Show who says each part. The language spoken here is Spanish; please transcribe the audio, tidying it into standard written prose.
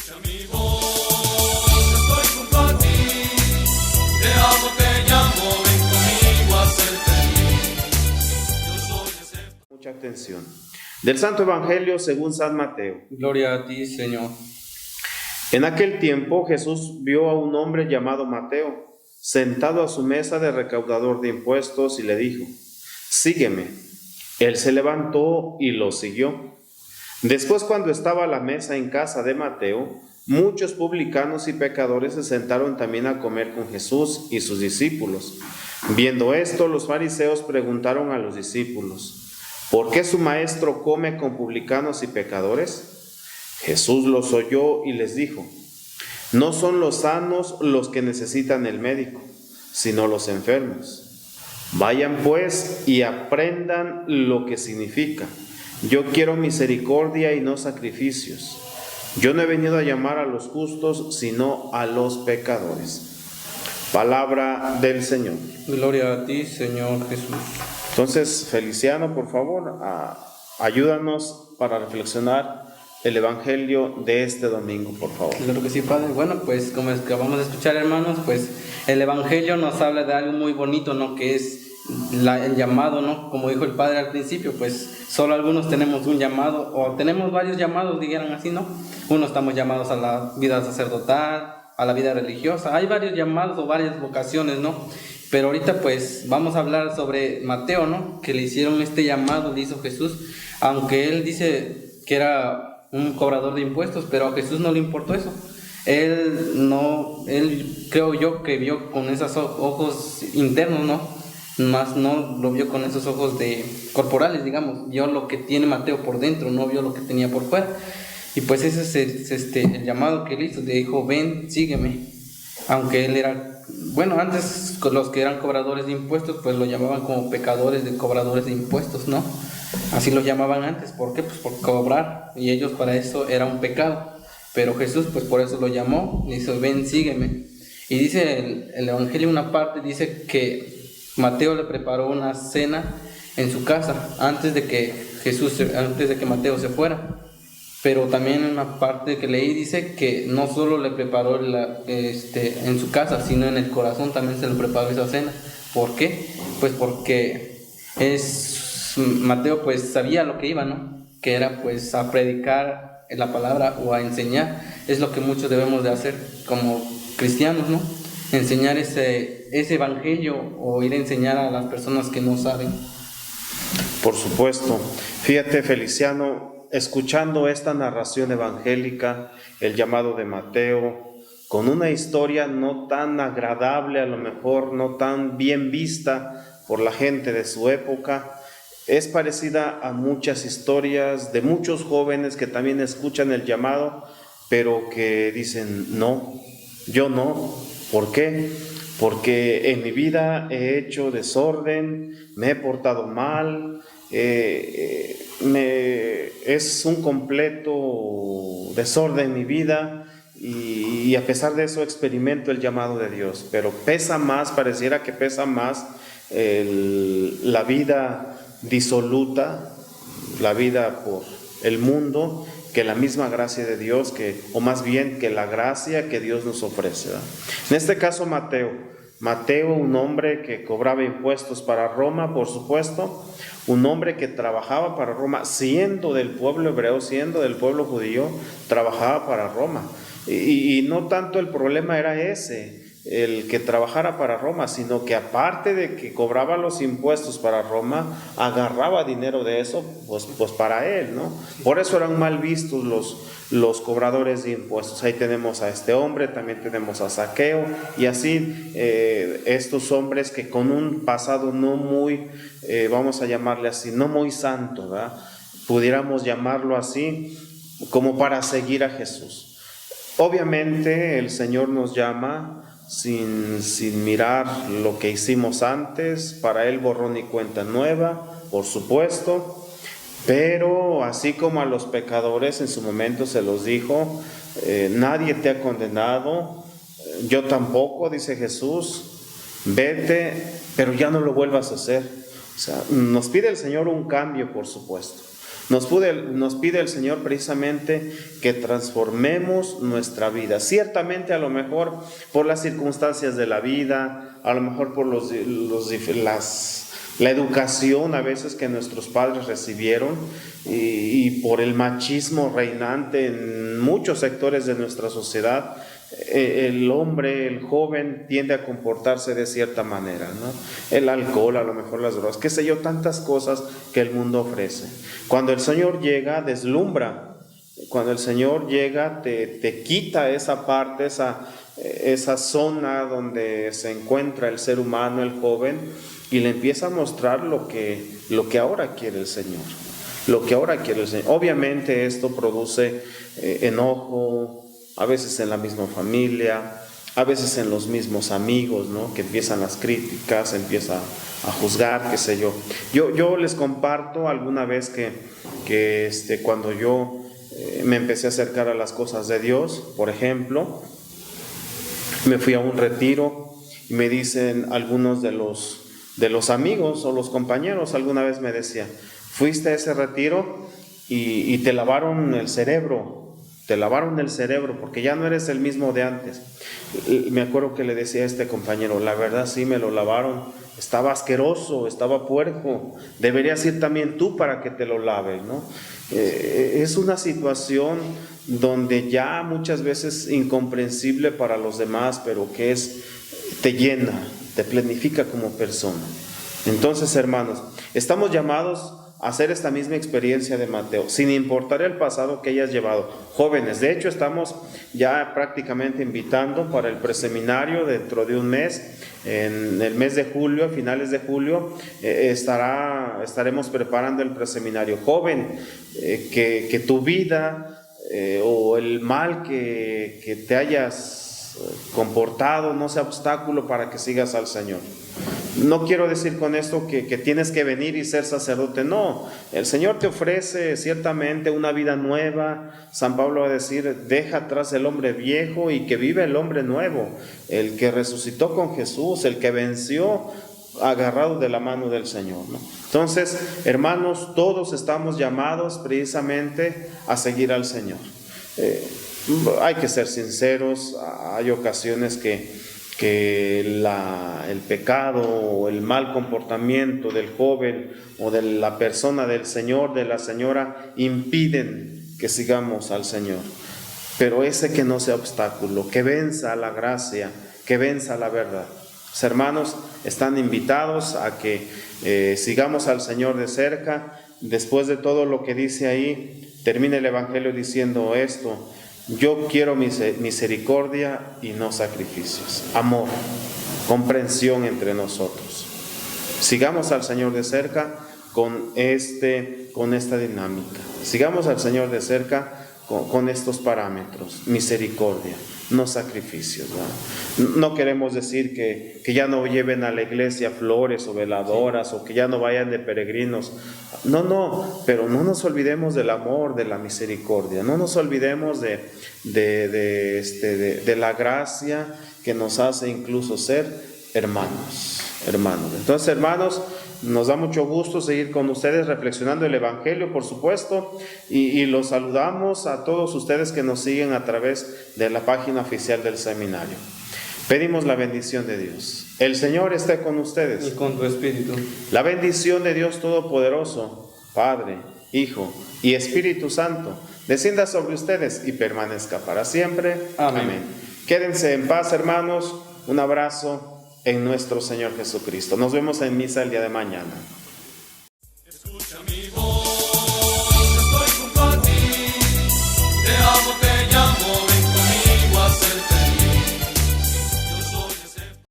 Speaker 1: Mi voz, estoy junto a ti, te amo, te llamo, ven conmigo a ser feliz. Yo soy ese...
Speaker 2: Mucha atención. Del Santo Evangelio según San Mateo.
Speaker 3: Gloria a ti, Señor.
Speaker 2: En aquel tiempo Jesús vio a un hombre llamado Mateo, sentado a su mesa de recaudador de impuestos, y le dijo: sígueme. Él se levantó y lo siguió. Después, cuando estaba a la mesa en casa de Mateo, muchos publicanos y pecadores se sentaron también a comer con Jesús y sus discípulos. Viendo esto, los fariseos preguntaron a los discípulos: ¿por qué su maestro come con publicanos y pecadores? Jesús los oyó y les dijo: no son los sanos los que necesitan el médico, sino los enfermos. Vayan pues y aprendan lo que significa: yo quiero misericordia y no sacrificios. Yo no he venido a llamar a los justos, sino a los pecadores. Palabra del Señor.
Speaker 3: Gloria a ti, Señor Jesús.
Speaker 2: Entonces, Feliciano, por favor, ayúdanos para reflexionar el Evangelio de este domingo, por favor.
Speaker 3: Claro que sí, Padre. Bueno, pues como acabamos de escuchar, hermanos, pues el Evangelio nos habla de algo muy bonito, ¿no? Que es el llamado, ¿no? Como dijo el Padre al principio, pues solo algunos tenemos un llamado, o tenemos varios llamados, dijeran así, ¿no? Unos estamos llamados a la vida sacerdotal, a la vida religiosa. Hay varios llamados o varias vocaciones, ¿no? Pero ahorita pues vamos a hablar sobre Mateo, ¿no? Que le hicieron este llamado, le hizo Jesús, aunque él dice que era un cobrador de impuestos, pero a Jesús no le importó eso. Él creo yo que vio con esos ojos internos, ¿no? Más no lo vio con esos ojos corporales, digamos. Vio lo que tiene Mateo por dentro, no vio lo que tenía por fuera. Y pues ese es el llamado que él hizo. Le dijo: ven, sígueme. Aunque él era, bueno, antes los que eran cobradores de impuestos, pues lo llamaban como pecadores de cobradores de impuestos, ¿no? Así los llamaban antes. ¿Por qué? Pues por cobrar. Y ellos, para eso era un pecado. Pero Jesús, pues por eso lo llamó. Le dice: ven, sígueme. Y dice el Evangelio, una parte dice que Mateo le preparó una cena en su casa antes de que Mateo se fuera. Pero también en una parte que leí dice que no solo le preparó en su casa, sino en el corazón también se le preparó esa cena. ¿Por qué? Pues porque Mateo pues sabía lo que iba, ¿no? Que era pues a predicar la palabra o a enseñar. Es lo que muchos debemos de hacer como cristianos, ¿no? Enseñar ese evangelio, o ir a enseñar a las personas que no saben.
Speaker 2: Por supuesto. Fíjate, Feliciano, escuchando esta narración evangélica, el llamado de Mateo, con una historia no tan agradable, a lo mejor no tan bien vista por la gente de su época, es parecida a muchas historias de muchos jóvenes que también escuchan el llamado, pero que dicen: no, yo no. ¿Por qué? Porque en mi vida he hecho desorden, me he portado mal, es un completo desorden en mi vida, y a pesar de eso experimento el llamado de Dios. Pero pesa más, pareciera que pesa más la vida disoluta, la vida por el mundo, que la misma gracia de Dios, o más bien que la gracia que Dios nos ofrece, ¿verdad? En este caso Mateo, un hombre que cobraba impuestos para Roma, por supuesto, un hombre que trabajaba para Roma, siendo del pueblo hebreo, siendo del pueblo judío, trabajaba para Roma. Y no tanto el problema era ese, el que trabajara para Roma, sino que aparte de que cobraba los impuestos para Roma, agarraba dinero de eso pues para él, ¿no? Por eso eran mal vistos los cobradores de impuestos. Ahí tenemos a este hombre, también tenemos a Zaqueo, y así estos hombres que con un pasado no muy, vamos a llamarle así, no muy santo, ¿verdad? Pudiéramos llamarlo así, como para seguir a Jesús. Obviamente el Señor nos llama sin mirar lo que hicimos antes. Para Él borrón y cuenta nueva, por supuesto, pero así como a los pecadores en su momento se los dijo: nadie te ha condenado, yo tampoco, dice Jesús, vete, pero ya no lo vuelvas a hacer. O sea, nos pide el Señor un cambio, por supuesto, Nos pide el Señor precisamente que transformemos nuestra vida. Ciertamente, a lo mejor por las circunstancias de la vida, a lo mejor por la educación a veces que nuestros padres recibieron y por el machismo reinante en muchos sectores de nuestra sociedad, el hombre, el joven tiende a comportarse de cierta manera, ¿no? El alcohol, a lo mejor las drogas, qué sé yo, tantas cosas que el mundo ofrece. Cuando el Señor llega, deslumbra. Cuando el Señor llega, te quita esa parte, esa zona donde se encuentra el ser humano, el joven, y le empieza a mostrar lo que ahora quiere el Señor. Lo que ahora quiere el Señor. Obviamente esto produce enojo, a veces en la misma familia, a veces en los mismos amigos, ¿no? Que empiezan las críticas, empieza a juzgar, qué sé yo. Yo les comparto alguna vez que cuando yo me empecé a acercar a las cosas de Dios, por ejemplo, me fui a un retiro y me dicen algunos de los amigos o los compañeros, alguna vez me decían, fuiste a ese retiro y te lavaron el cerebro. Te lavaron el cerebro porque ya no eres el mismo de antes. Me acuerdo que le decía a este compañero, la verdad sí me lo lavaron, estaba asqueroso, estaba puerco, deberías ir también tú para que te lo laven, ¿no? Es una situación donde ya muchas veces incomprensible para los demás, pero que te llena, te planifica como persona. Entonces, hermanos, estamos llamados a hacer esta misma experiencia de Mateo, sin importar el pasado que hayas llevado. Jóvenes, de hecho estamos ya prácticamente invitando para el preseminario dentro de un mes, en el mes de julio, a finales de julio, estaremos preparando el preseminario. Joven, que tu vida o el mal que te hayas comportado no sea obstáculo para que sigas al Señor. No quiero decir con esto que tienes que venir y ser sacerdote, no. El Señor te ofrece ciertamente una vida nueva. San Pablo va a decir, deja atrás el hombre viejo y que vive el hombre nuevo, el que resucitó con Jesús, el que venció agarrado de la mano del Señor, ¿no? Entonces, hermanos, todos estamos llamados precisamente a seguir al Señor. Hay que ser sinceros, hay ocasiones que el pecado o el mal comportamiento del joven o de la persona, del señor, de la señora, impiden que sigamos al Señor. Pero ese que no sea obstáculo, que venza la gracia, que venza la verdad. Los hermanos están invitados a que sigamos al Señor de cerca. Después de todo lo que dice ahí, termina el Evangelio diciendo esto: yo quiero misericordia y no sacrificios, amor, comprensión entre nosotros. Sigamos al Señor de cerca con esta dinámica. Sigamos al Señor de cerca con estos parámetros: misericordia, no sacrificios, ¿verdad? No queremos decir que ya no lleven a la iglesia flores o veladoras, o que ya no vayan de peregrinos. No, pero no nos olvidemos del amor, de la misericordia. No nos olvidemos de la gracia que nos hace incluso ser hermanos. Entonces, hermanos, nos da mucho gusto seguir con ustedes reflexionando el Evangelio, por supuesto, y los saludamos a todos ustedes que nos siguen a través de la página oficial del seminario. Pedimos la bendición de Dios. El Señor esté con ustedes.
Speaker 3: Y con tu espíritu.
Speaker 2: La bendición de Dios Todopoderoso, Padre, Hijo y Espíritu Santo, descienda sobre ustedes y permanezca para siempre. Amén. Quédense en paz, hermanos. Un abrazo en nuestro Señor Jesucristo. Nos vemos en misa el día de mañana.
Speaker 1: Escucha mi voz.